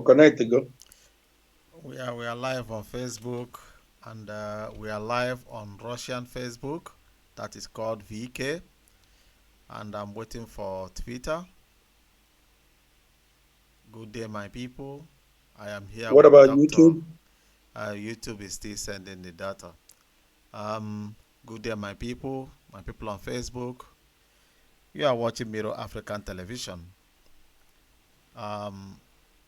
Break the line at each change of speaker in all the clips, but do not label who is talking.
connect to go.
We are live on Facebook, and we are live on Russian Facebook. That is called VK, and I'm waiting for Twitter. Good day, my people. I am here
What
with
about
Doctor.
YouTube?
YouTube is still sending the data. Um, Good day, my people on Facebook. You are watching Miro African Television. Um,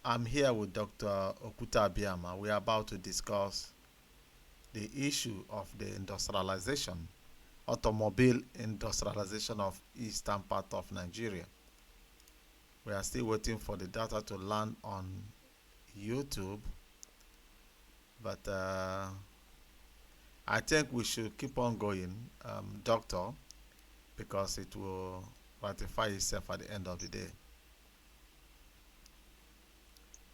I'm here with Dr. Okuta Abiyama. We are about to discuss the issue of the industrialization, automobile industrialization of eastern part of Nigeria. We are still waiting for the data to land on YouTube, but I think we should keep on going, Doctor, because it will ratify itself at the end of the day.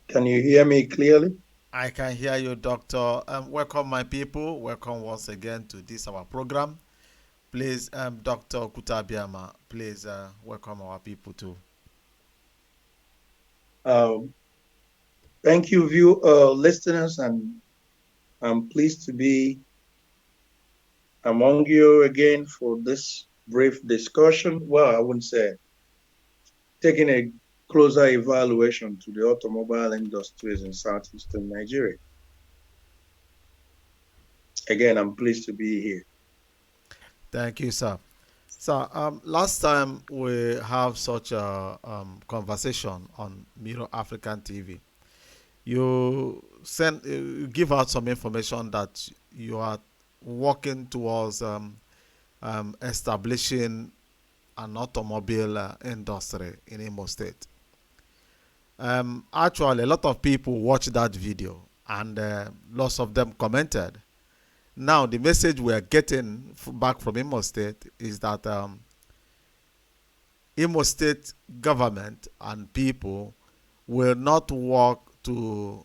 Can you hear me clearly?
I can hear you, Doctor. Welcome, my people. Welcome once again to this our program. Please, Dr. Kutabiama, please welcome our people too.
Um, Thank you, listeners, and I'm pleased to be among you again for this brief discussion. Well, I wouldn't say taking a closer evaluation to the automobile industries in southeastern Nigeria. Again, I'm pleased to be here.
Thank you, sir. So last time we have such a conversation on Miro African TV. You give out some information that you are working towards establishing an automobile industry in Imo State. Actually, a lot of people watched that video, and lots of them commented. Now, the message we are getting back from Imo State is that Imo State government and people will not work to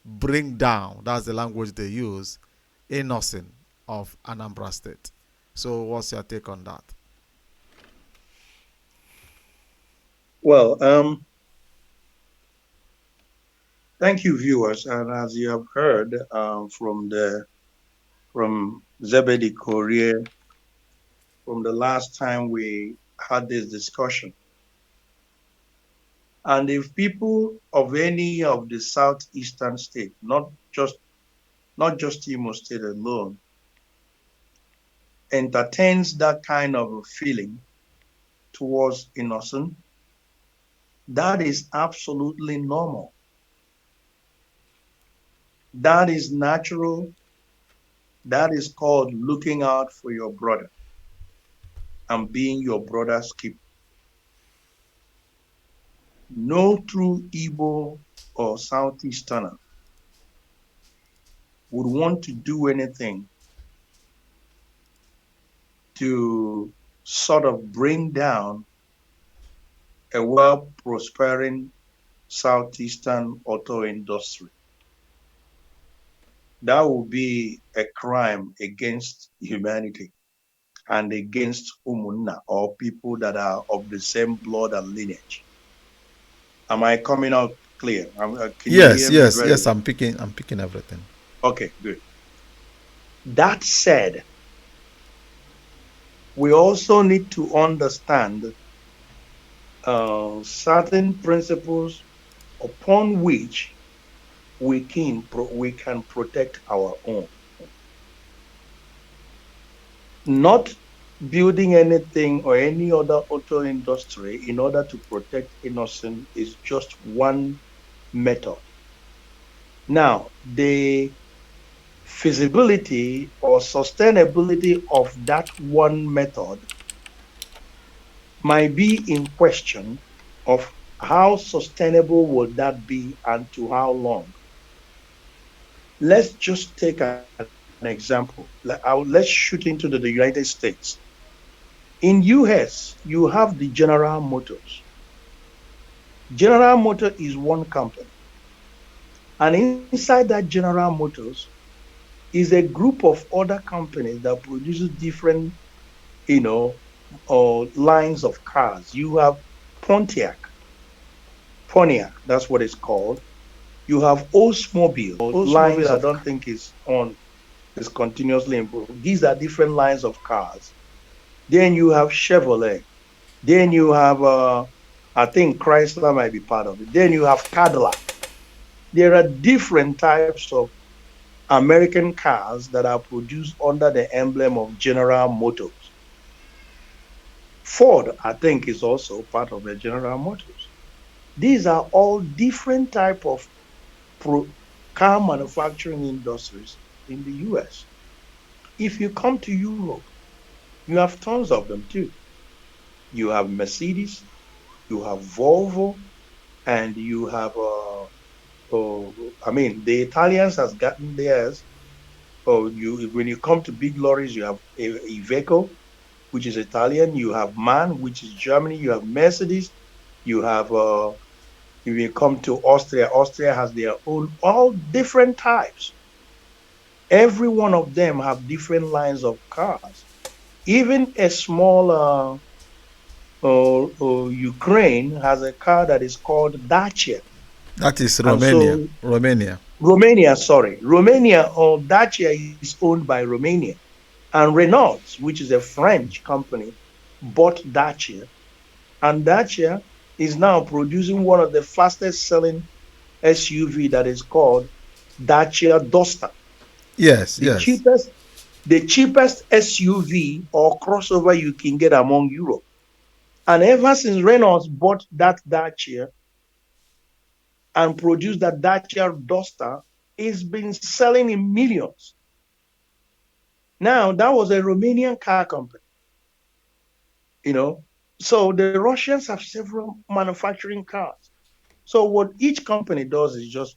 bring down, that's the language they use, innocent of Anambra State. So, what's your take on that?
Well, thank you, viewers. And as you have heard from Zebedee Korea, from the last time we had this discussion, and if people of any of the southeastern states, not just Imo State alone, entertains that kind of a feeling towards innocent, that is absolutely normal. That is natural. That is called looking out for your brother and being your brother's keeper. No true Igbo or Southeasterner would want to do anything to sort of bring down a well-prospering Southeastern auto industry. That would be a crime against humanity and against Umunna, or people that are of the same blood and lineage. Am I coming out clear? Can you
Yes,
hear me
yes,
very
yes.
well?
I'm picking everything.
Okay, good. That said, we also need to understand certain principles upon which we can protect our own. Not building anything or any other auto industry in order to protect innocent is just one method. Now, the feasibility or sustainability of that one method might be in question of how sustainable will that be and to how long. Let's just take an example. Let's shoot into the United States. In US, you have the General Motors. General Motors is one company. And inside that General Motors is a group of other companies that produces different, you know, lines of cars. You have Pontiac, that's what it's called. You have Oldsmobile. Lines
Oldsmobile
I
of
don't think is continuously improving. These are different lines of cars. Then you have Chevrolet. Then you have I think Chrysler might be part of it. Then you have Cadillac. There are different types of American cars that are produced under the emblem of General Motors. Ford, I think, is also part of the General Motors. These are all different type of pro- car manufacturing industries in the US. If you come to Europe, you have tons of them too. You have Mercedes, you have Volvo, and you have I mean, the Italians has gotten theirs. You when you come to big lorries, you have Iveco, which is Italian. You have MAN, which is Germany. You have Mercedes. You have if you come to Austria, Austria has their own, all different types. Every one of them have different lines of cars. Even a small Ukraine has a car that is called Dacia.
that is
And
Romania.
so
Romania.
Romania, sorry, Romania or Dacia is owned by Romania. And Renault, which is a French company, bought Dacia. And Dacia is now producing one of the fastest selling SUV that is called Dacia Duster,
Yes,
the
yes.
cheapest, the cheapest SUV or crossover you can get among Europe. And ever since Renault bought that Dacia and produced that Dacia Duster, it's been selling in millions. Now, that was a Romanian car company, you know. So the Russians have several manufacturing cars. So what each company does is just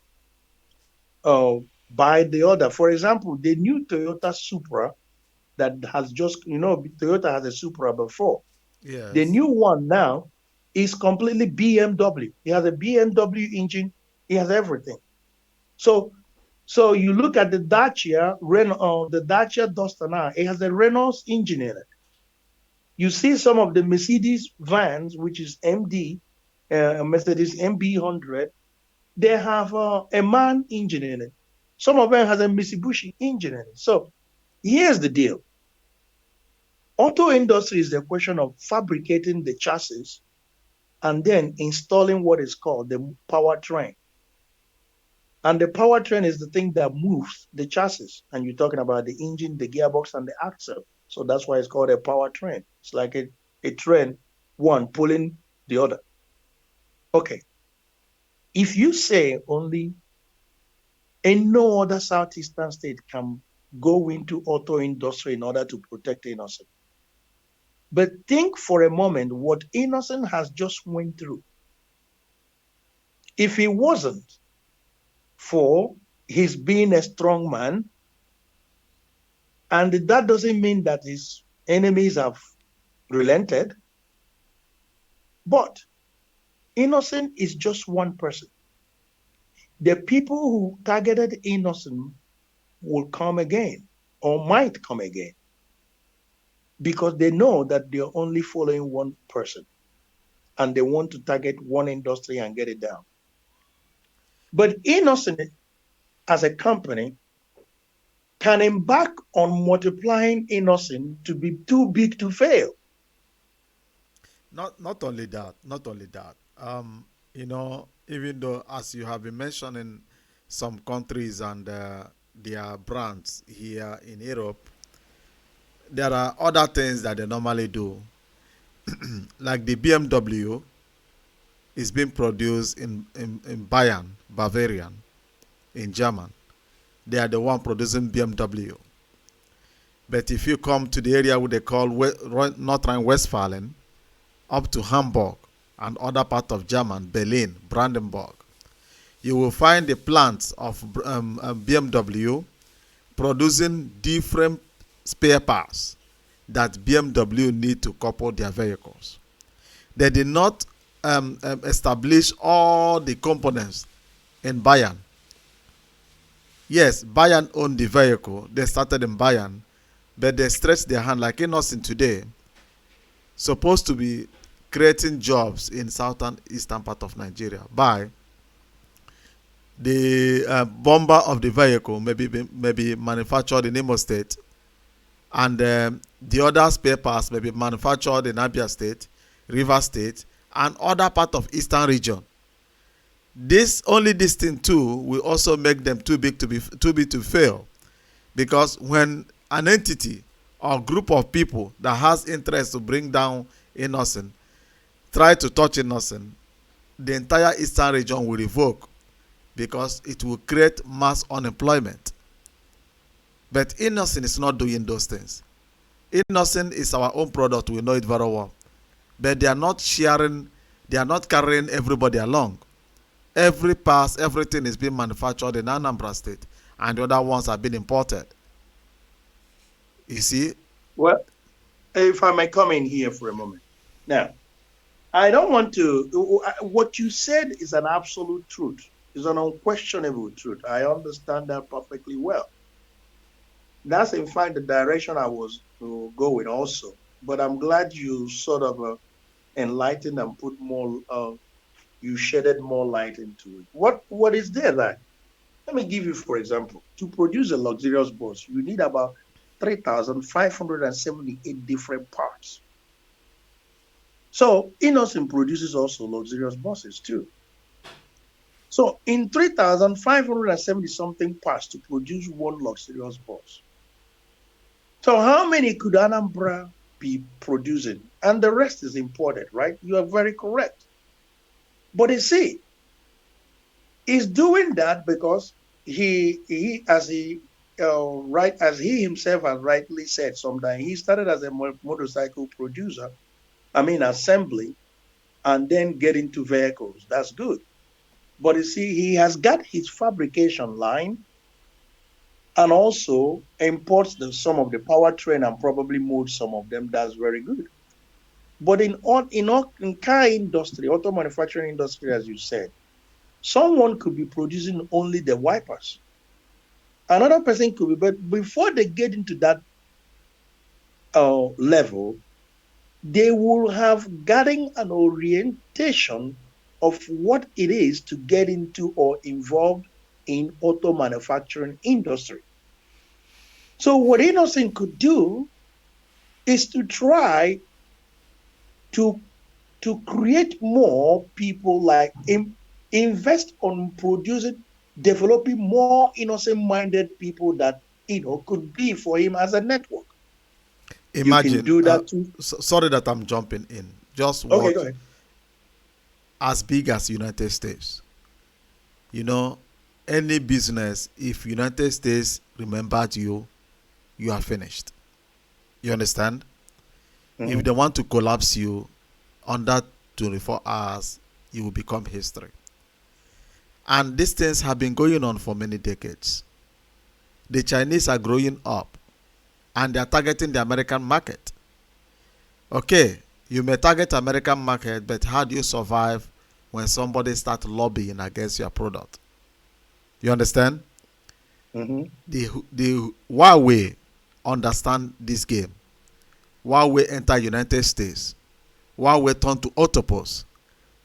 uh, buy the other. For example, the new Toyota Supra that has just, Toyota has a Supra before. The
Yes.
new one now is completely BMW. It has a BMW engine. It has everything. So, so you look at the Dacia Duster now. It has a Renault engine in it. You see some of the Mercedes vans, which is MD, Mercedes MB100. They have a MAN engine in it. Some of them has a Mitsubishi engine in it. So here's the deal: auto industry is the question of fabricating the chassis and then installing what is called the powertrain. And the powertrain is the thing that moves the chassis. And you're talking about the engine, the gearbox, and the axle. So that's why it's called a powertrain. It's like a train, one pulling the other. Okay. If you say only in no other southeastern state can go into auto industry in order to protect innocent. But think for a moment what innocent has just went through. If it wasn't for his being a strong man, and that doesn't mean that his enemies have relented, but innocent is just one person. The people who targeted innocent will come again or might come again because they know that they're only following one person and they want to target one industry and get it down. But innocent as a company can embark on multiplying innocent to be too big to fail.
Not only that, not only that. Even though as you have been mentioning some countries and their brands here in Europe, there are other things that they normally do. Like the BMW is being produced in Bayern, Bavarian, in German. They are the one producing BMW. But if you come to the area what they call North Rhine-Westphalia, up to Hamburg and other part of Germany, Berlin, Brandenburg, you will find the plants of BMW producing different spare parts that BMW need to couple their vehicles. They did not establish all the components in Bayern. Yes, Bayern owned the vehicle. They started in Bayern, but they stretched their hand like Innocent today, supposed to be creating jobs in southern eastern part of Nigeria by The bumper of the vehicle may be manufactured in Imo State, and the other spare parts may be manufactured in Abia State, River State, and other part of Eastern region. This thing too will also make them too big to fail, because when an entity or group of people that has interest to bring down innocent try to touch innocent, the entire Eastern region will revoke, because it will create mass unemployment. But innocent is not doing those things. Innocent is our own product, we know it very well. But they are not sharing, they are not carrying everybody along. Every pass, everything is being manufactured in Anambra State, and the other ones are being imported. You see?
Well, if I may come in here for a moment. Now, I don't want to, what you said is an absolute truth, is an unquestionable truth. I understand that perfectly well. That's in fact the direction I was going also. But I'm glad you sort of enlightened and put more, you shedded more light into it. What is there that? Let me give you, for example, to produce a luxurious bus, you need about 3,578 different parts. So Innocent produces also luxurious buses too. So in 3,570 something parts to produce one luxurious bus. So how many could Anambra be producing? And the rest is imported, right? You are very correct. But you see, he's doing that because he as he right as he himself has rightly said sometime, he started as a motorcycle producer, I mean assembly, and then get into vehicles. That's good. But you see, he has got his fabrication line and also imports some of the powertrain and probably molds some of them. That's very good. But in car industry, auto manufacturing industry, as you said, someone could be producing only the wipers. Another person could be, but before they get into that level, they will have gotten an orientation of what it is to get into or involved in auto manufacturing industry. So what Innocent could do is to try to create more people, like invest on producing, developing more innocent minded people that could be for him as a network. You can
Imagine,
do that too.
sorry that I'm jumping in. Just
Okay, go
watch,
ahead.
as big as United States. You know, any business, if United States remembered you, you are finished. You understand? If they
Hmm.
want to collapse you under 24 hours, you will become history. And these things have been going on for many decades. The Chinese are growing up, and they are targeting the American market. Okay, you may target American market, but how do you survive when somebody starts lobbying against your product? You understand?
Hmm.
The Huawei understand this game. Huawei enter United States. Huawei turn to Autopos,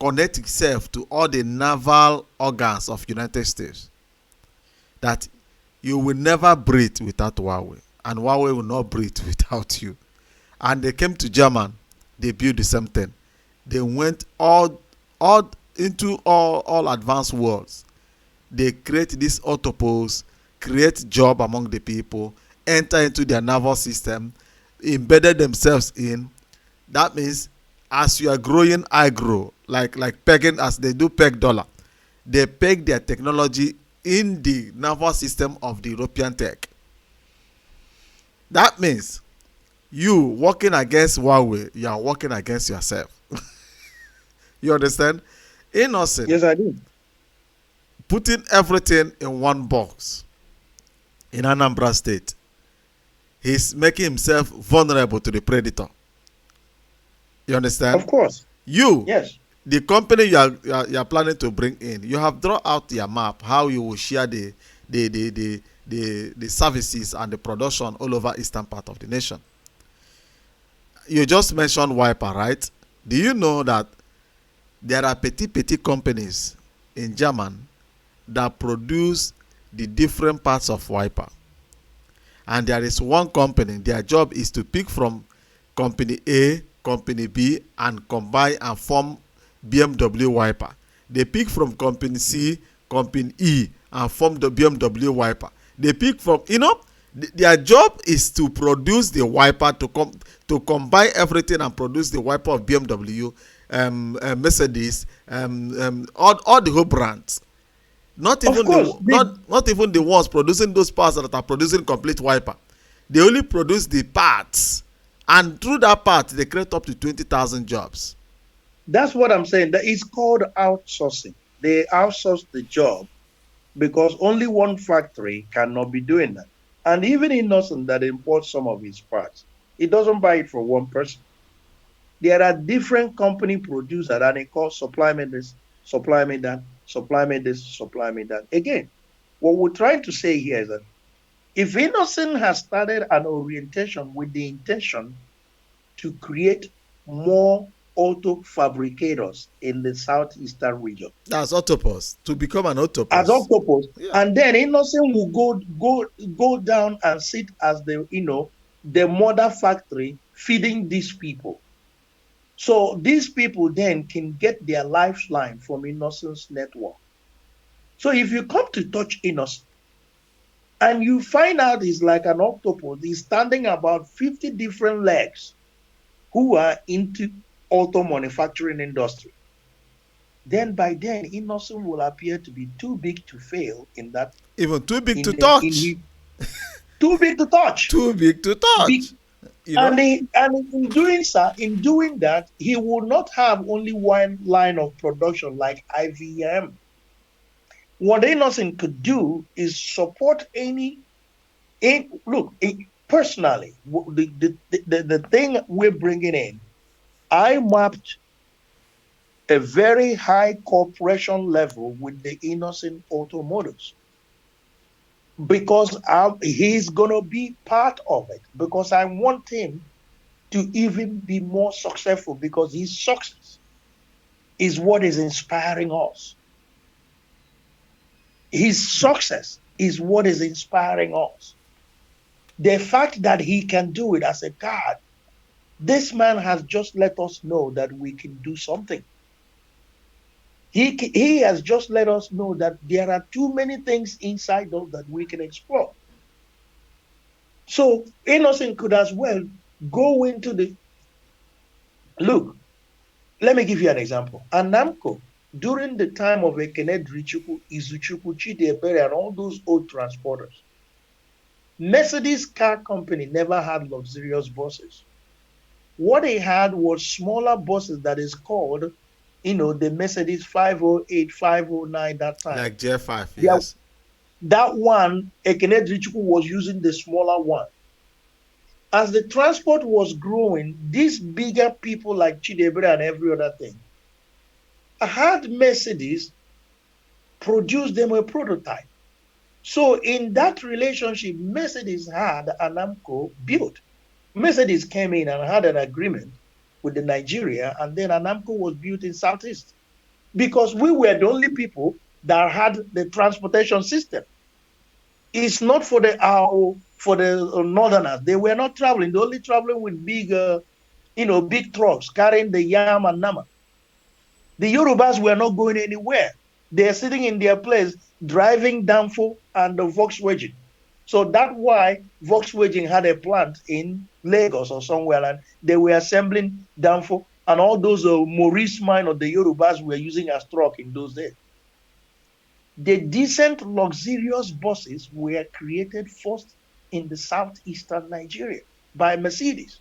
connect itself to all the naval organs of United States, that you will never breathe without Huawei, and Huawei will not breathe without you. And they came to German, they built the same thing. They went all into all advanced worlds. They create this autopose, create job among the people, enter into their naval system, embedded themselves in. That means as you are growing, I grow. Like pegging, as they do peg dollar. They peg their technology in the naval system of the European tech. That means you working against Huawei, you are working against yourself. You understand? Innocent,
Yes, I do.
putting everything in one box in Anambra State, he's making himself vulnerable to the predator. You understand?
Of course.
You,
Yes.
the company you are planning to bring in, you have drawn out your map how you will share the services and the production all over eastern part of the nation. You just mentioned wiper, right? Do you know that there are petty companies in German that produce the different parts of wiper. And there is one company, their job is to pick from company A, company B, and combine and form BMW wiper. They pick from company C, company E, and form the BMW wiper. They pick from, their job is to produce the wiper, to combine everything and produce the wiper of BMW, Mercedes, all the whole brands. Not
Of
even
course,
the not even the ones producing those parts that are producing complete wiper. They only produce the parts, and through that part they create up to 20,000 jobs.
that's what I'm saying. That it's called outsourcing. They outsource the job because only one factory cannot be doing that. And even Innocent that imports some of his parts, it doesn't buy it from one person. There are different company producers and they call supply me this, supply me that, supply me this, supply me that. Again, what we're trying to say here is that if Innocent has started an orientation with the intention to create more auto fabricators in the southeastern region
That's octopus. To become an
as
octopus.
octopus,
Yeah.
and then Innocent will go down and sit as the mother factory feeding these people. So these people then can get their lifeline from Innocent's network. So if you come to touch Innocent and you find out he's like an octopus, he's standing about 50 different legs who are into auto manufacturing industry, then by then Innocent will appear to be too big to fail in that
Even too big to
in
touch.
his too big to touch.
Too big to
Be,
touch. You know?
and in doing that, he will not have only one line of production like IVM. What Innocent could do is support look, personally, the thing we're bringing in, I mapped a very high cooperation level with the Innocent Automotives because he's going to be part of it because I want him to even be more successful because his success is what is inspiring us. His success is what is inspiring us. The fact that he can do it as a God, this man has just let us know that we can do something. He has just let us know that there are too many things inside us that we can explore. So Innocent could as well go into the look. Let me give you an example. Anamco, during the time of Ekene Drichukwu, Izuchukwu, Chidiebere, and all those old transporters, Mercedes car company never had luxurious buses. What they had was smaller buses that is called, the Mercedes 508, 509 that time.
Like J5,
There,
yes.
that one, Ekene Drichukwu was using the smaller one. As the transport was growing, these bigger people like Chidiebere and every other thing had Mercedes produce them a prototype. So in that relationship, Mercedes had Anamco built. Mercedes came in and had an agreement with the Nigeria, and then Anamco was built in Southeast because we were the only people that had the transportation system. It's not for the northerners. They were not traveling. They only traveling with big trucks carrying the yam and nama. The Yorubas were not going anywhere. They're sitting in their place driving Danfo and the Volkswagen. So that's why Volkswagen had a plant in Lagos or somewhere, and they were assembling Danfo and all those Maurice mine of the Yorubas were using as truck in those days. The decent, luxurious buses were created first in the southeastern Nigeria by Mercedes.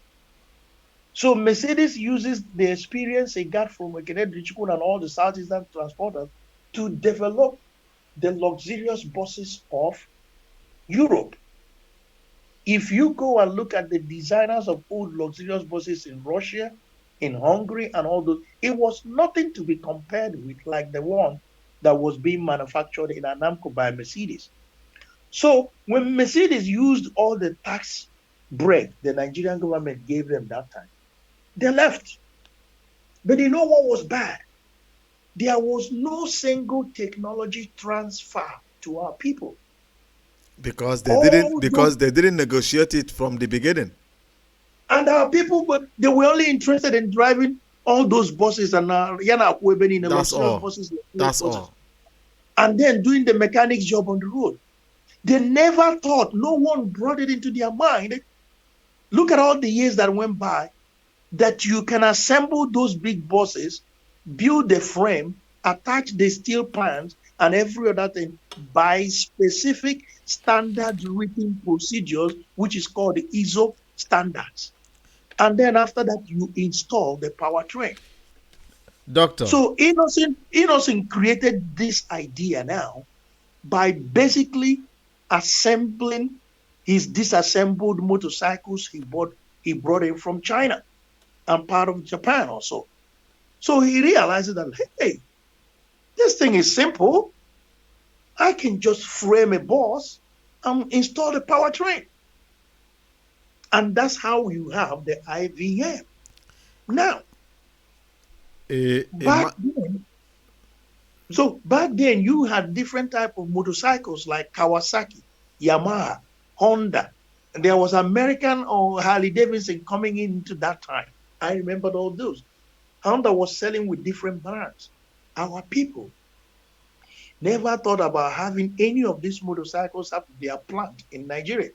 So Mercedes uses the experience they got from Ekene and all the southeastern transporters to develop the luxurious buses of Europe. If you go and look at the designers of old luxurious buses in Russia, in Hungary, and all those, it was nothing to be compared with like the one that was being manufactured in Anamco by Mercedes. So when Mercedes used all the tax break the Nigerian government gave them that time, they left. But you know what was bad? there was no single technology transfer to our people. All those,
Because they didn't negotiate it from the beginning.
and our people, but they were only interested in driving all those buses and the
That's
luxurious
all.
buses,
That's all.
and then doing the mechanic's job on the road. They never thought, no one brought it into their mind. Look at all the years that went by, that you can assemble those big buses, build the frame, attach the steel pans, and every other thing by specific standard written procedures, which is called the ISO standards. And then after that, you install the powertrain.
Doctor,
So Innocent created this idea now by basically assembling his disassembled motorcycles he brought in from China and part of Japan also. So he realizes that, hey, this thing is simple. I can just frame a bus and install the powertrain. And that's how you have the IVM. Now,
a, a
back
ma-
then, back then you had different type of motorcycles like Kawasaki, Yamaha, Honda. And there was American or Harley Davidson coming into that time. I remembered all those. Honda was selling with different brands. Our people never thought about having any of these motorcycles at their plant in Nigeria.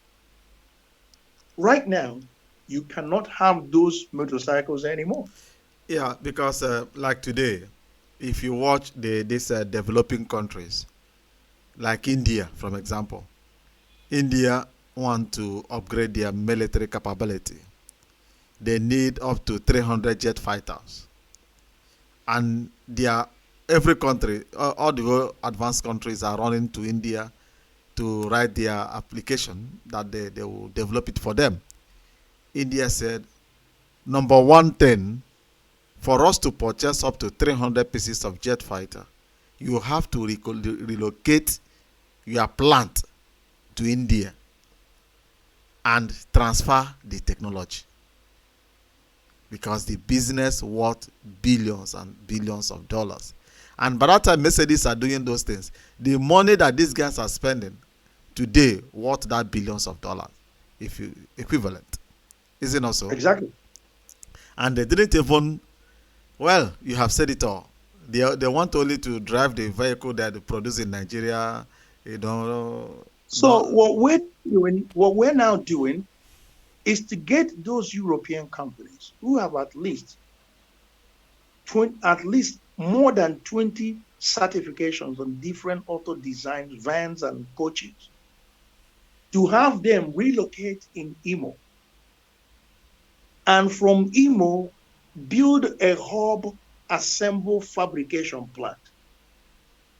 Right now, you cannot have those motorcycles anymore.
yeah, because like today, if you watch these developing countries, like India, for example, India want to upgrade their military capability. They need up to 300 jet fighters, and every country, all the advanced countries are running to India to write their application that they will develop it for them. India said, number one thing, for us to purchase up to 300 pieces of jet fighter, you have to relocate your plant to India and transfer the technology, because the business worth billions and billions of dollars. And by that time Mercedes are doing those things, the money that these guys are spending today worth that billions of dollars, if you equivalent, is it not so?
Exactly.
And they didn't even, well, you have said it all. They want only to drive the vehicle that they produce in Nigeria, you know.
So
Not,
what we're now doing is to get those European companies who have at least more than 20 certifications on different auto designs, vans, and coaches, to have them relocate in Imo, and from Imo build a hub assemble fabrication plant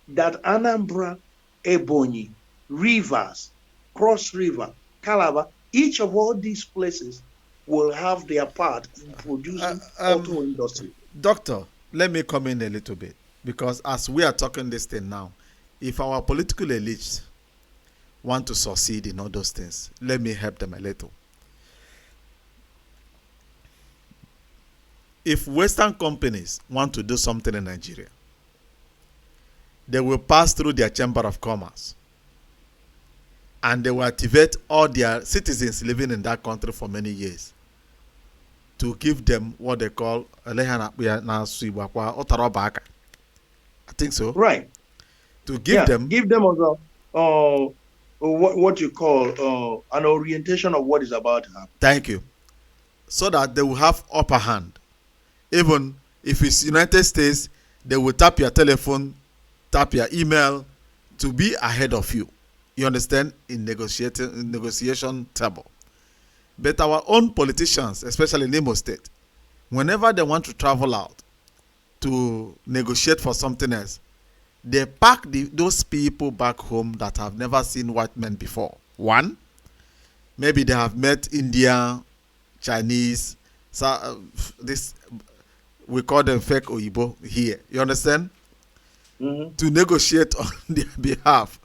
that Anambra, Ebonyi, Rivers, Cross River, Calabar, each of all these places will have their part in producing auto industry.
doctor, let me come in a little bit, because as we are talking this thing now, if our political elites want to succeed in all those things, let me help them a little. If Western companies want to do something in Nigeria, they will pass through their chamber of commerce, and they will activate all their citizens living in that country for many years to give them what they call, I think so,
Right.
to give
Yeah.
them,
Give them also what you call an orientation of what is about to happen.
thank you, so that they will have upper hand. Even if it's United States, they will tap your telephone, tap your email, to be ahead of you. You understand? In negotiation table. But our own politicians, especially in Imo State, whenever they want to travel out to negotiate for something else, they pack those people back home that have never seen white men before. One, maybe they have met Indian, Chinese, this, we call them fake Oyibo here. You understand?
Mm-hmm.
To negotiate on their behalf.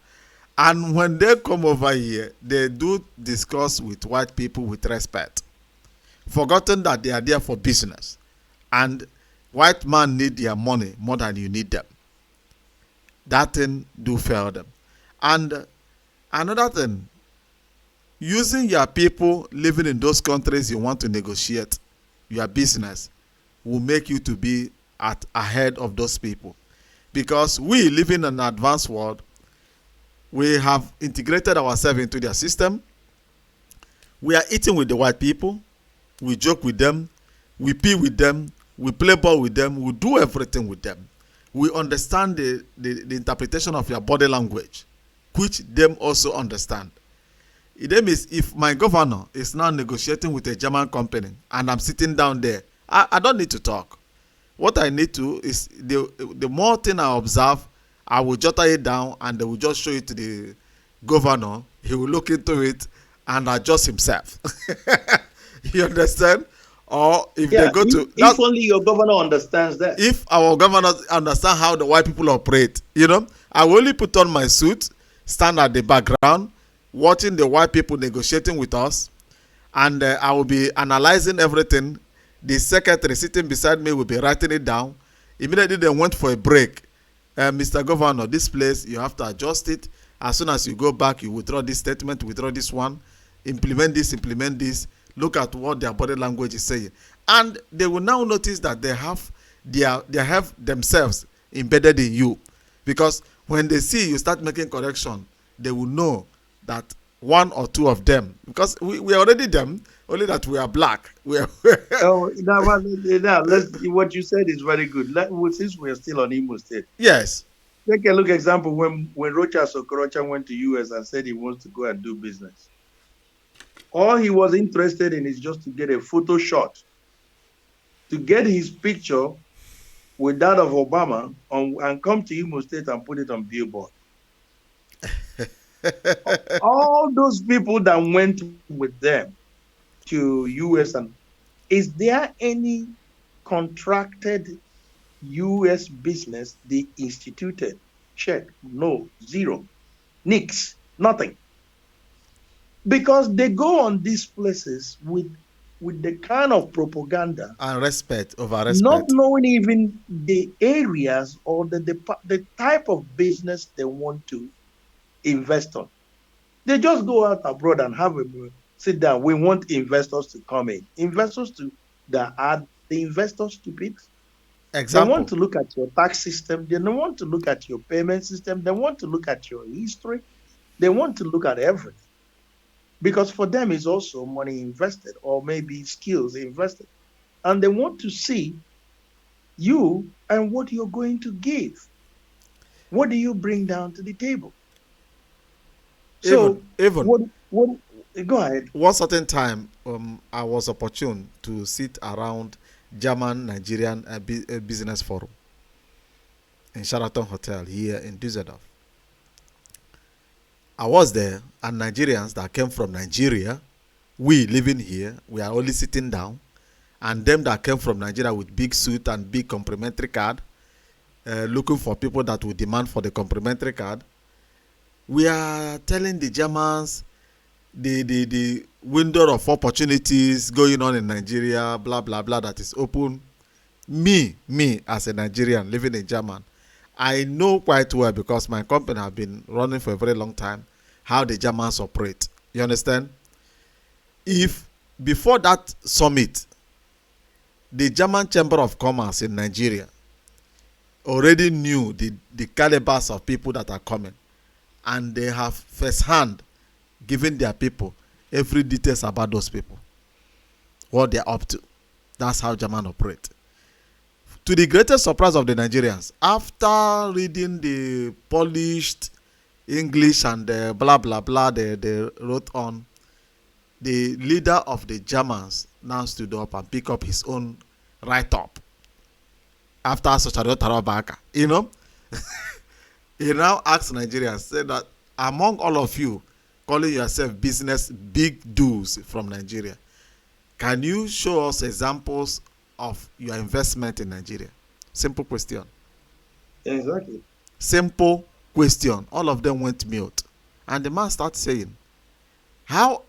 And when they come over here, they do discuss with white people with respect, forgotten that they are there for business. And White man need their money more than you need them. That thing do fail them. And another thing, using your people living in those countries you want to negotiate your business will make you to be at ahead of those people. Because we live in an advanced world, we have integrated ourselves into their system. We are eating with the white people. We joke with them. We pee with them. We play ball with them. We do everything with them. We understand the interpretation of your body language, which them also understand. It means if my governor is now negotiating with a German company and I'm sitting down there, I don't need to talk. What I need to is the more thing I observe, I will jot it down and they will just show it to the governor. He will look into it and adjust himself. You understand? Or if
Yeah,
they go to
if only your governor understands that.
if our governors understand how the white people operate, I will only put on my suit, stand at the background, watching the white people negotiating with us, and I will be analyzing everything. The secretary sitting beside me will be writing it down. Immediately they went for a break. Mr. Governor, this place, you have to adjust it. As soon as you go back, you withdraw this statement, withdraw this one, implement this, implement this. Look at what their body language is saying. And they will now notice that they have themselves embedded in you. Because when they see you start making correction, they will know that one or two of them, because we are already them, only that we are black. We are
Oh, now what you said is very good. Since we are still on Imo State,
yes,
take a look example when Rocha Sokorocha went to US and said he wants to go and do business. All he was interested in is just to get a photo shot, to get his picture with that of Obama and come to Imo State and put it on billboard. All those people that went with them to US, and is there any contracted US business they instituted? Check. No, zero. Nix. Nothing. Because they go on these places with the kind of propaganda
and respect over
not
respect.
knowing even the areas or the type of business they want to invest on. They just go out abroad and have a sit down. We want investors to come in. Investors to that are the investors stupid. They want
Example.
to look at your tax system. They don't want to look at your payment system. They want to look at your history. They want to look at everything. Because for them is also money invested or maybe skills invested. And they want to see you and what you're going to give. What do you bring down to the table?
Even
So
even
what go ahead.
one certain time, I was opportune to sit around German Nigerian business forum in Sheraton Hotel here in Düsseldorf. I was there, and Nigerians that came from Nigeria, we living here, we are only sitting down, and them that came from Nigeria with big suit and big complimentary card, looking for people that would demand for the complimentary card. We are telling the Germans the window of opportunities going on in Nigeria, blah blah blah, that is open. Me as a Nigerian living in German, I know quite well, because my company have been running for a very long time, how the Germans operate. You understand? If before that summit, the German Chamber of Commerce in Nigeria already knew the calibers of people that are coming, and they have first-hand given their people every details about those people, what they're up to. That's how German operate. To the greatest surprise of the Nigerians, after reading the polished English and blah blah blah they wrote on, the leader of the Germans now stood up and picked up his own write-up after Socharo Tarabaka. He now asked Nigerians, said that among all of you calling yourself business big dudes from Nigeria, can you show us examples of your investment in Nigeria? Simple question.
Exactly.
Simple question. All of them went mute. And the man started saying, how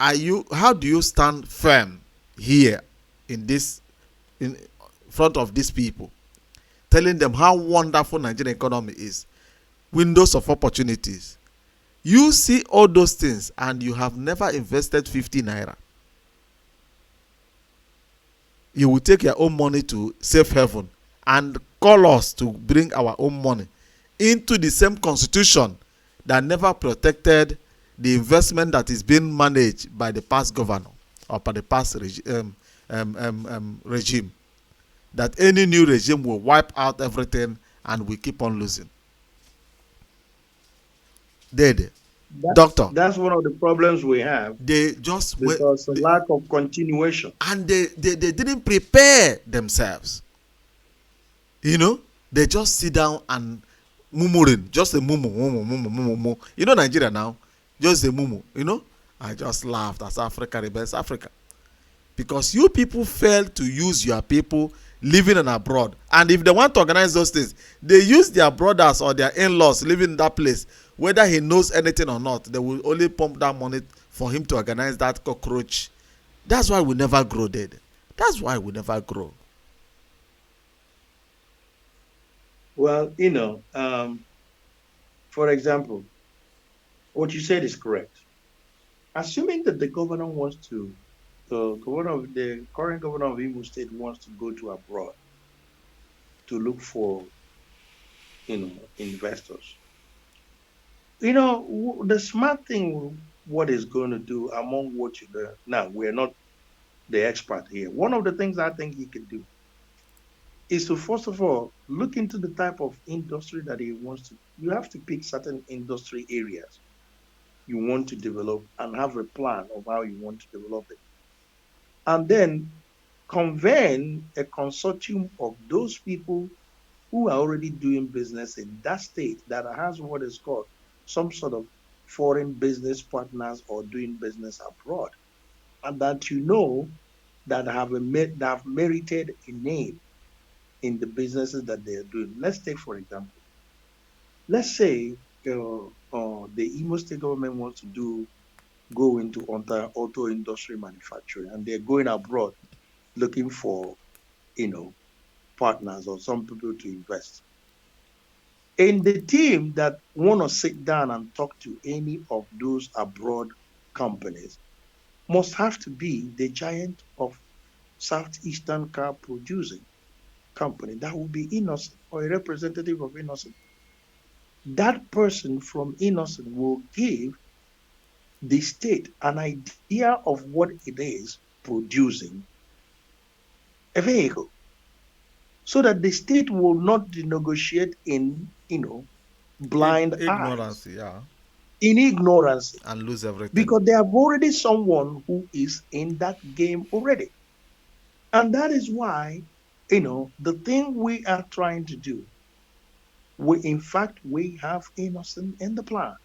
do you stand firm here in front of these people, telling them how wonderful Nigerian economy is, windows of opportunities. You see all those things and you have never invested 50 naira. You will take your own money to safe haven and call us to bring our own money into the same constitution that never protected the investment that is being managed by the past governor or by the past regime. That any new regime will wipe out everything and we keep on losing. Dead. Doctor,
That's one of the problems we have
they just went,
because a lack of continuation.
and they didn't prepare themselves. You know, they just sit down and murmuring, just a mumu, mumu, mumu, mumu, mumu. You know, Nigeria now, just a mumu. You know, I just laughed as Africa rebels Africa, because you people fail to use your people living in abroad, and if they want to organize those things, they use their brothers or their in-laws living in that place, whether he knows anything or not. They will only pump that money for him to organize that cockroach. That's why we never grow, dead. That's why we never grow.
Well, for example, what you said is correct. Assuming that the governor wants to, the current governor of Imo State wants to go to abroad to look for, investors. The smart thing, what is going to do among what you learn. Now, we're not the expert here. One of the things I think he could do is to first of all look into the type of industry that he wants to. You have to pick certain industry areas you want to develop and have a plan of how you want to develop it. And then convene a consortium of those people who are already doing business in that state that has what is called some sort of foreign business partners or doing business abroad, and that that have merited a name in the businesses that they are doing. Let's take, for example, let's say the Imo State government wants to go into auto industry manufacturing, and they're going abroad looking for, you know, partners or some people to invest. In the team that want to sit down and talk to any of those abroad companies must have to be the giant of Southeastern car producing company. That will be Innocent or a representative of Innocent. That person from Innocent will give the state an idea of what it is producing a vehicle so that the state will not negotiate in, blind eyes,
Ignorance, yeah,
in ignorance,
and lose everything.
because they have already someone who is in that game already. And that is why, the thing we are trying to do, we have Innocent in the plan.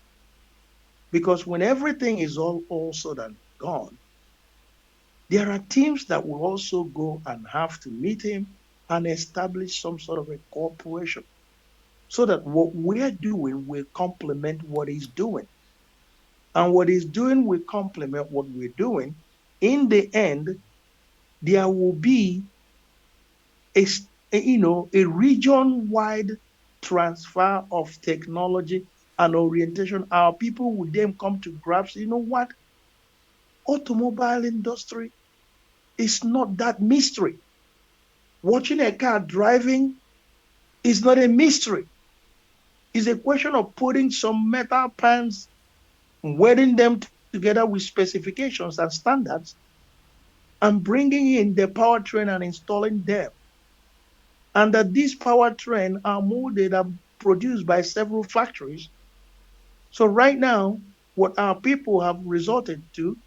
Because when everything is all said and gone, there are teams that will also go and have to meet him and establish some sort of a corporation so that what we're doing will complement what he's doing. And what he's doing will complement what we're doing. In the end, there will be a, a region-wide transfer of technology and orientation. Our people would then come to grasp, you know what? Automobile industry is not that mystery. Watching a car driving is not a mystery. It's a question of putting some metal pans, welding them together with specifications and standards, and bringing in the powertrain and installing them. And that these powertrain are molded and produced by several factories. So right now, what our people have resorted to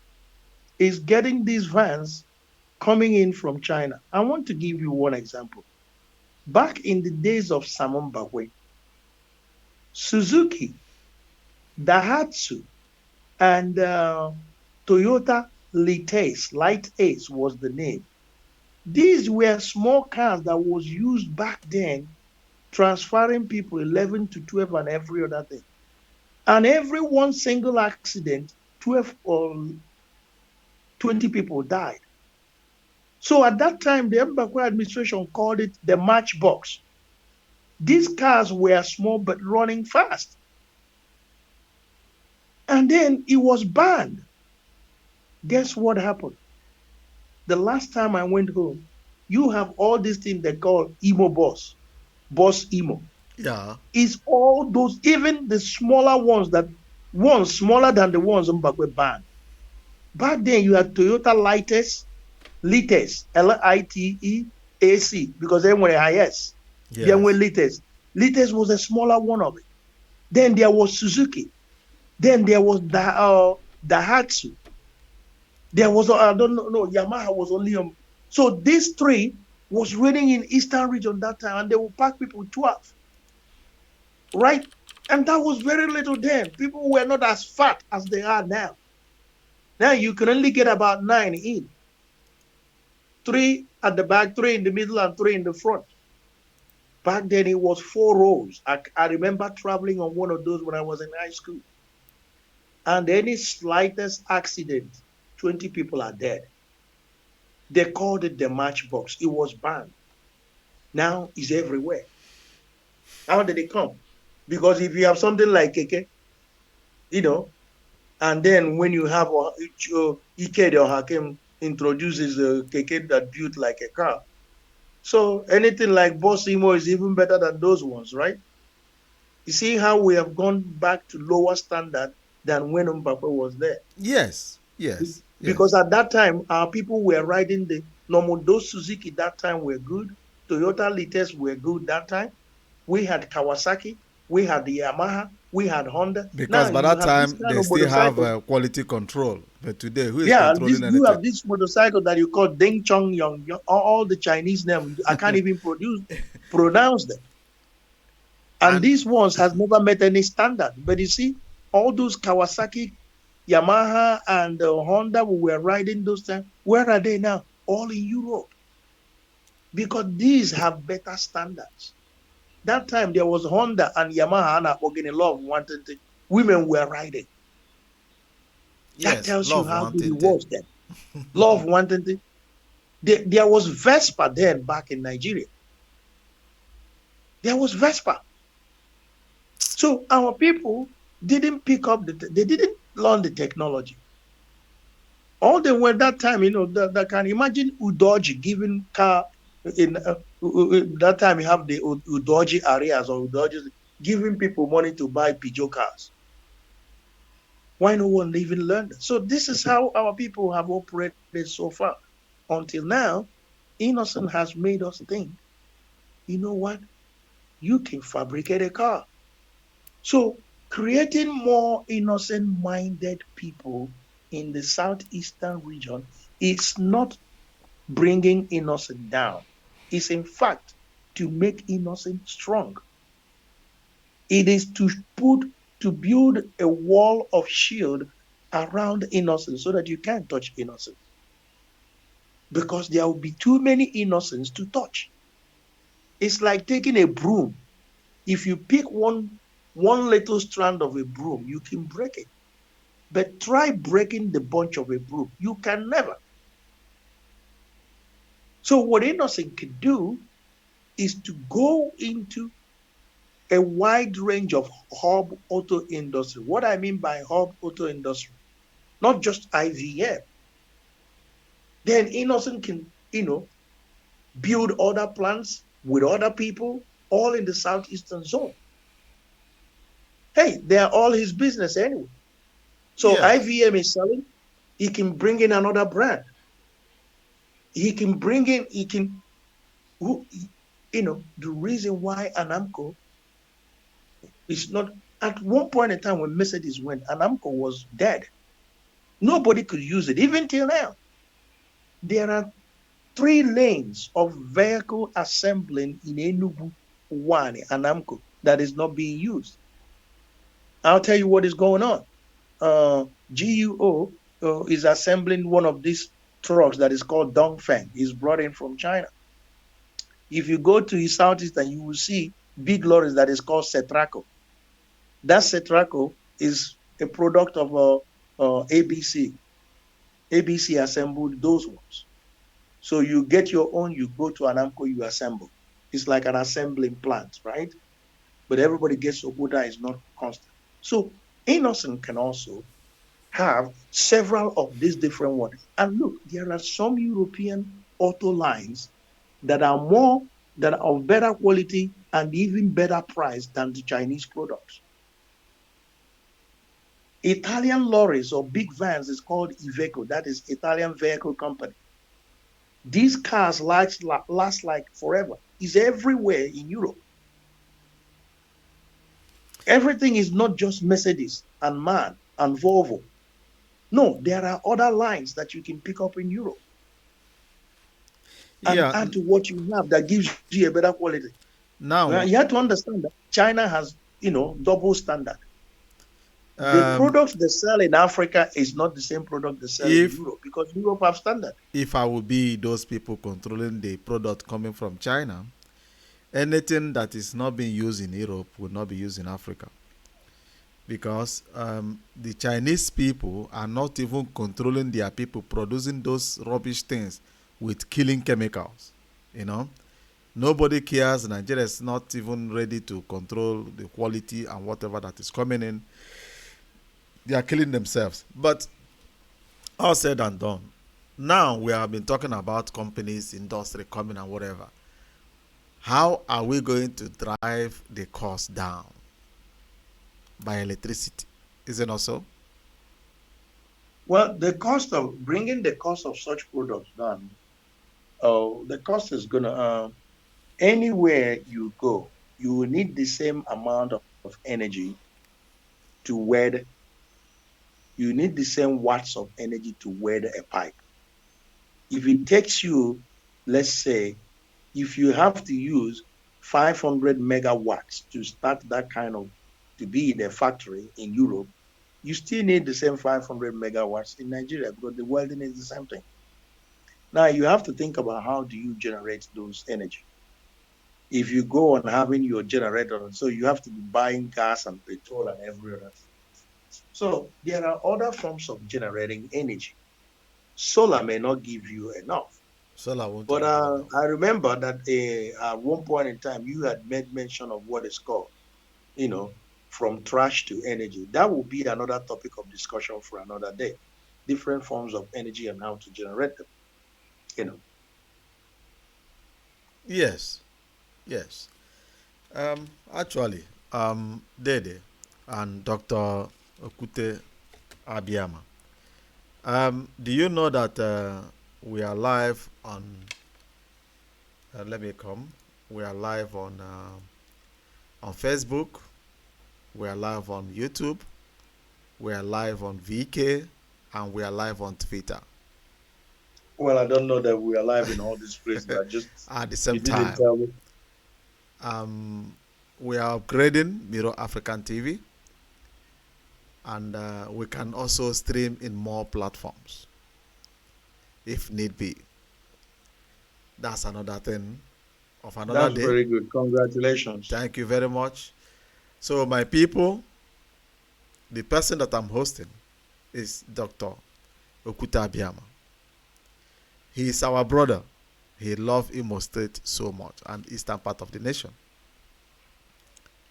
is getting these vans coming in from China. I want to give you one example. Back in the days of Samon Bagwe, Suzuki, Daihatsu, and Toyota Light Ace was the name. These were small cars that was used back then, transferring people 11 to 12 and every other thing. And every one single accident, 12 or 20 people died. So at that time, the Mbakwe administration called it the matchbox. These cars were small but running fast. And then it was banned. Guess what happened? The last time I went home, you have all these things they call emo boss emo.
Yeah.
It's all those, even the smaller ones that ones smaller than the ones Mbakwe banned. Back then, you had Toyota Lites, Liteac, because they were IS. Then were
Yes.
Lites. Lites was a smaller one of it. Then there was Suzuki. Then there was Daihatsu. There was, I don't know, no, Yamaha was only so these three was running in Eastern region that time, and they would pack people 12, right? And that was very little then. People were not as fat as they are now. Now you can only get about 9 in, three at the back, three in the middle, and three in the front. Back then it was 4 rows. I remember traveling on one of those when I was in high school. And any slightest accident, 20 people are dead. They called it the matchbox. It was banned. Now it's everywhere. How did it come? Because if you have something like Keke, you know, and then when you have Ike or Hakim introduces a Keke that built like a car. So anything like Boss Emo is even better than those ones, right? You see how we have gone back to lower standard than when Mbappe was there.
Yes. Yes.
Because
Yes.
at that time, our people were riding the normal. Those Suzuki that time were good. Toyota Lites were good that time. We had Kawasaki, we had the Yamaha, we had Honda. Now
Because by
you
that
have this
time
kind
they
of
still have
motorcycles.
quality control. But today, who is
Yeah, and this
controlling
you
anything?
have this motorcycle that you call Ding Chong Yong, all the Chinese names. I can't even pronounce them. And
And
these ones has never met any standard. But you see, all those Kawasaki, Yamaha, and Honda we were riding those times, where are they now? All in Europe. Because these have better standards. That time there was Honda and Yamaha and Ogini Love wanted to, women were riding. That
yes,
tells you
love
how good it
wanting thing.
was then. Love wanted to. There was Vespa then back in Nigeria. There was Vespa. So our people didn't pick up they didn't learn the technology. All they were that time, that can imagine Udoji giving car in that time you have the Udoji areas or Udoji giving people money to buy Peugeot cars. Why no one even learned that? So this is how our people have operated so far. Until now, Innocent has made us think, you know what? You can fabricate a car. So creating more innocent-minded people in the southeastern region is not bringing innocent down. It's in fact to make innocent strong. It is to build a wall of shield around innocence so that you can't touch innocence. Because there will be too many innocents to touch. It's like taking a broom. If you pick one little strand of a broom, you can break it. But try breaking the bunch of a broom. You can never. So what innocent can do is to go into a wide range of hub auto industry. What I mean by hub auto industry, not just IVM. Then innocent can, build other plants with other people, all in the southeastern zone. Hey, they're all his business anyway. So
Yes.
IVM is selling, he can bring in another brand. He can bring in, who, the reason why Anamco is not, at one point in time when Mercedes went, Anamco was dead. Nobody could use it, even till now. There are 3 lanes of vehicle assembling in Enugu, one, Anamco, that is not being used. I'll tell you what is going on. GUO is assembling one of these trucks that is called Dongfeng. It's brought in from China. If you go to the southeastern, you will see big lorries that is called Cetraco. That Cetraco is a product of ABC. ABC assembled those ones. So you get your own, you go to an Amco, you assemble. It's like an assembling plant, right? But everybody gets your quota is not constant. So Innocent can also have several of these different ones. And look, there are some European auto lines that are more, that are of better quality and even better price than the Chinese products. Italian lorries or big vans is called Iveco. That is Italian vehicle company. These cars last like forever. It's everywhere in Europe. Everything is not just Mercedes and MAN and Volvo. No, there are other lines that you can pick up in Europe and
Yeah.
add to what you have that gives you a better quality. Well, you
Now,
have to understand that China has, double standard. The
um,
products they sell in Africa is not the same product they sell in
if
Europe because Europe have standard.
if I would be those people controlling the product coming from China, anything that is not being used in Europe would not be used in Africa, because the Chinese people are not even controlling their people producing those rubbish things with killing chemicals. You know, nobody cares. Nigeria is not even ready to control the quality and whatever that is coming in. They are killing themselves. But all said and done, now we have been talking about companies, industry coming and whatever. How are we going to drive the cost down by electricity? Is it not so?
Well, the cost of bringing the cost of such products down, the cost is gonna anywhere you go, you will need the same amount of energy to weld. You need the same watts of energy to weld a pipe. If it takes you, let's say, if you have to use 500 megawatts to start that kind of, to be in a factory in Europe, you still need the same 500 megawatts in Nigeria because the welding is the same thing. Now you have to think about how do you generate those energy. If you go on having your generator, so you have to be buying gas and petrol and every other thing. So there are other forms of generating energy. Solar may not give you enough.
Solar won't
But
give you enough.
I remember that at one point in time, you had made mention of what is called, you know, from trash to energy. That will be another topic of discussion for another day. Different forms of energy and how to generate them. You know,
Yes, yes. Actually, Dede and Dr. Okute Abiyama, do you know that we are live on, let me come, we are live on Facebook, we are live on YouTube, we are live on VK, and we are live on Twitter
well, I don't know that we are live in all these places. I just
at the
you
same
didn't
time.
tell me.
Um, we are upgrading Miro African TV, and we can also stream in more platforms if need be. That's another thing of another
That's
day.
very good. Congratulations.
Thank you very much. So, my people, the person that I'm hosting is Dr. Okuta Abiyama. He is our brother. He loves Imo State so much and eastern part of the nation.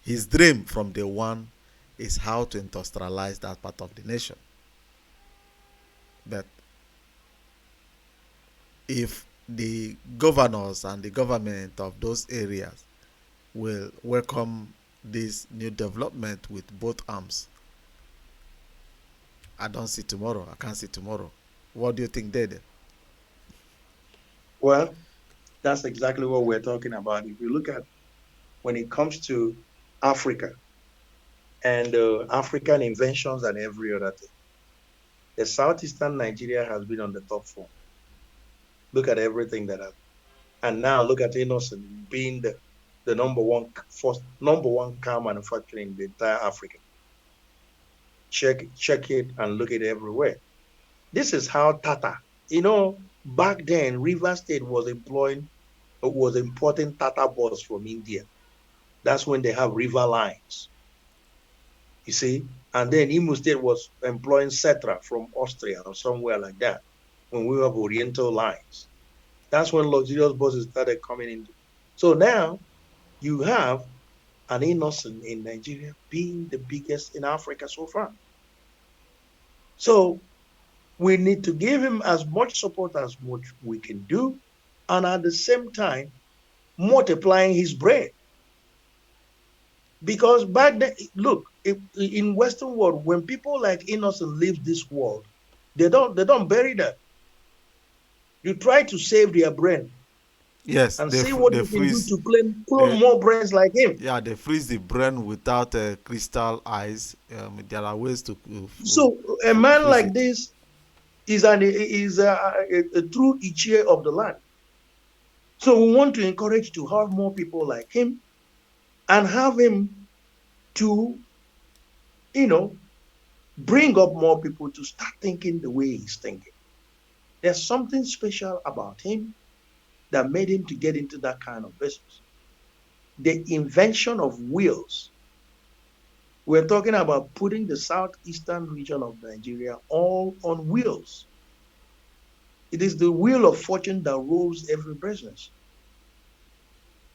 His dream from day one is how to industrialize that part of the nation. But if the governors and the government of those areas will welcome this new development with both arms, I don't see tomorrow. I can't see tomorrow. What do you think, Dede?
Well, that's exactly what we're talking about. If you look at when it comes to Africa and African inventions and every other thing, the southeastern Nigeria has been on the top form. Look at everything that happened. And now look at Innocent being the number one car manufacturer in the entire Africa. Check it and look at it everywhere. This is how Tata, back then River State was importing Tata bus from India. That's when they have river lines, you see. And then Imo State was employing Cetra from Austria or somewhere like that when we have Oriental lines. That's when luxurious buses started coming in. So now you have an innocent in Nigeria being the biggest in Africa so far. So we need to give him as much support as much we can do, and at the same time multiplying his brain. Because back then, look, in Western world, when people like Innocent leave this world, they don't bury them. You try to save their brain
Yes,
and see what
they
you can do
freeze.
to clone
They
more brains like him.
Yeah, they freeze the brain without crystal eyes. There are ways to
So a man
freeze
like
it.
this is a true Ichie of the land. So we want to encourage to have more people like him and have him to, you know, bring up more people to start thinking the way he's thinking. There's something special about him that made him to get into that kind of business. The invention of wheels. We're talking about putting the southeastern region of Nigeria all on wheels. It is the wheel of fortune that rolls every business.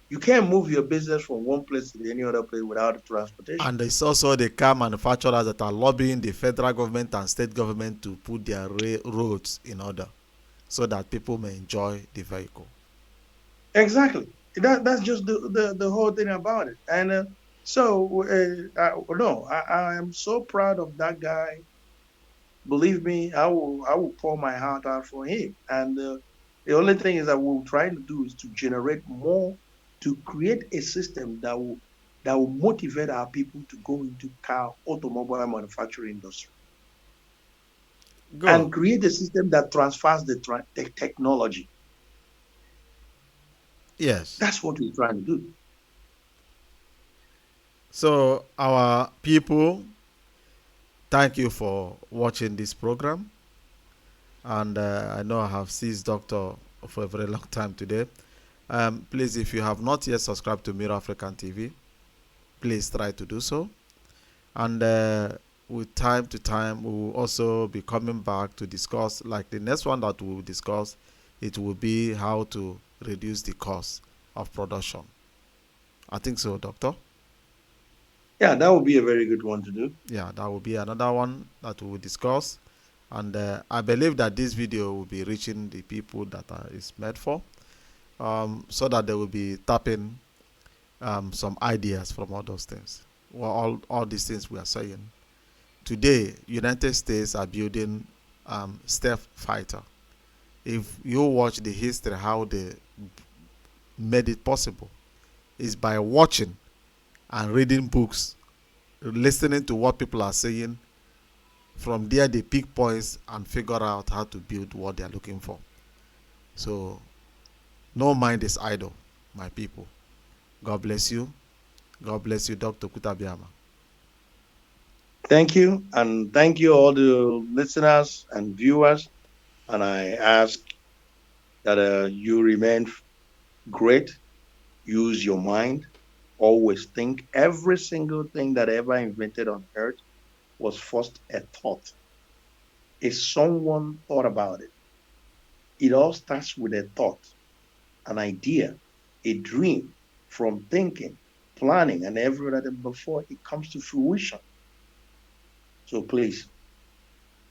You can't move your business from one place to any other place without transportation.
And it's also the car manufacturers that are lobbying the federal government and state government to put their roads in order so that people may enjoy the vehicle.
Exactly. That's just the whole thing about it. And no, I am so proud of that guy. Believe me, I will pour my heart out for him. And the only thing is that we're trying to do is to generate more, to create a system that will motivate our people to go into car automobile manufacturing industry
Good.
and create a system that transfers the technology.
Yes.
That's what we're trying to do.
So, our people, thank you for watching this program. And I know I have seized Doctor for a very long time today. Please, if you have not yet subscribed to Mirror African TV, please try to do so. And with time to time, we will also be coming back to discuss, like the next one that we will discuss, it will be how to reduce the cost of production. I think so, Doctor.
Yeah, that would be a very good one to do.
Yeah, that will be another one that we will discuss. And I believe that this video will be reaching the people that is made for, so that they will be tapping some ideas from all those things. Well, all these things we are saying. Today, United States are building stealth fighter. If you watch the history, how they made it possible is by watching and reading books, listening to what people are saying. From there, they pick points and figure out how to build what they are looking for. So, no mind is idle, my people. God bless you. God bless you, Dr. Kutabiama.
Thank you. And thank you, all the listeners and viewers. And I ask that you remain great, use your mind, always think. Every single thing that ever invented on earth was first a thought. If someone thought about it, it all starts with a thought, an idea, a dream from thinking, planning, and everything before it comes to fruition. So please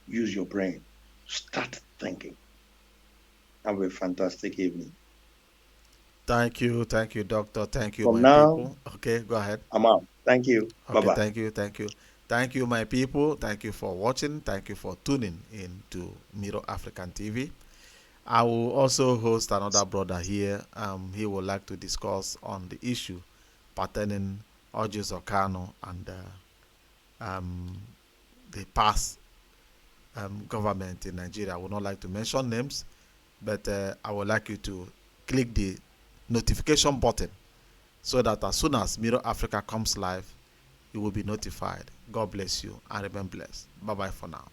use your brain. Start thinking. Have a fantastic evening.
Thank you, Doctor. Thank you,
From
my
now,
people. Okay, go ahead.
I'm out. Thank you. Bye
Okay,
bye.
thank you, my people. Thank you for watching. Thank you for tuning in to Miro African TV. I will also host another brother here. He would like to discuss on the issue pertaining Ojus Okano and um, the past government in Nigeria. I would not like to mention names, but I would like you to click the notification button so that as soon as Miro Africa comes live, you will be notified. God bless you and remain blessed. Bye bye for now.